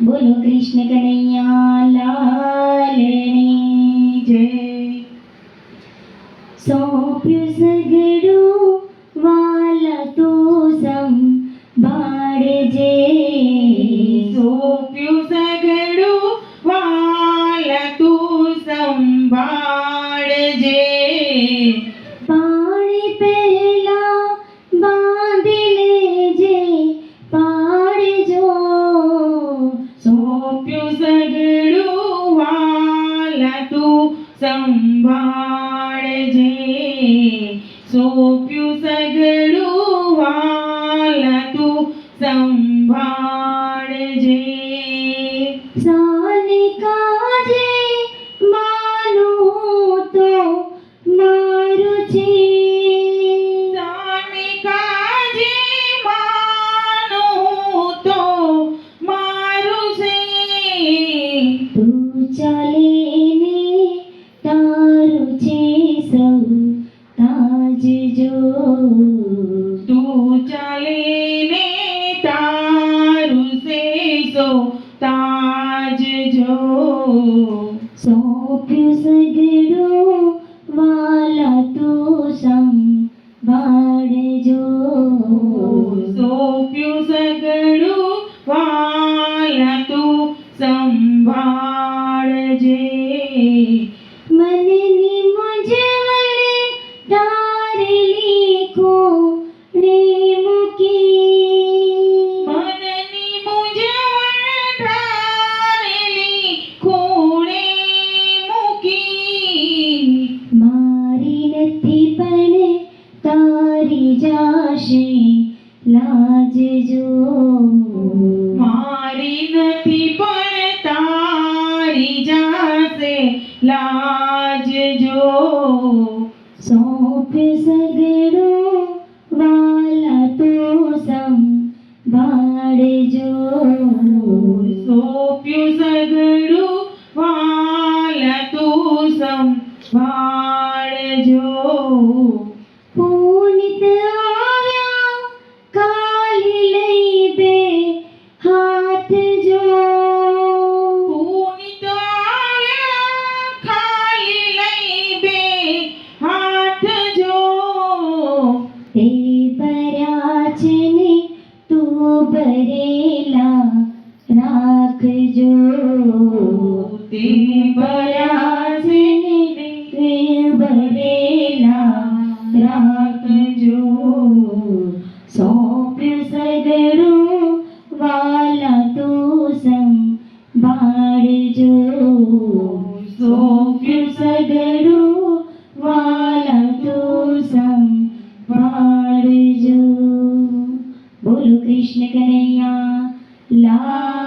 બોલો કૃષ્ણ કનૈયા લાલની જય. સોંપ્યું સગડું વાલા તો સંભાળજે. સોંપ્યું સગડું વાલા તું સંભાળજે. પાણી પહેલા બાંધી લેજે પાડજો. સોંપ્યું સગડું વાલા તું સંભાળજે. સોંપ્યું સગડું વાલા તું સંભાળજે. સાને કાજે માનું તો મારું છે. સાને કાજે માનું તો મારું છે. તું ચાલીને તારું છે સૌ તાજજો. તું ચાલીને તારું છે સૌ તાજજો. સોંપ્યું સગડું વાલા તું સંભાળજો. સોંપ્યું સગડું વાલા તું સંભાળજે. મનની મૂંઝવણ તારેલી કોને મૂકી. મનની મૂંઝવણ તારેલી ખૂણે મૂકી. મારી નથી પણ તારી જાશે લાજજો. મારી નથી પણ તારી જાશે લાજજો. સોંપ્યું સગડું વાલા તું સંભાળજો. સોંપ્યું સગડું વાલા તું સંભાળજો. પુનિત આવ્યા કાલી લઈ બે હાથ જો. પુનિત આવ્યા ખાલી લઈ બે હાથ જો. તે ભર્યા છે ને તું ભરેલા રાખજો. તે ભર્યા છે ને તે ભરેલા રાખજો. સોંપ્યું સગડું વાલા તું સંભાળજો. સોંપ્યું સગડું વાલા તું સંભાળજો. બોલો કૃષ્ણ કનૈયા લાલ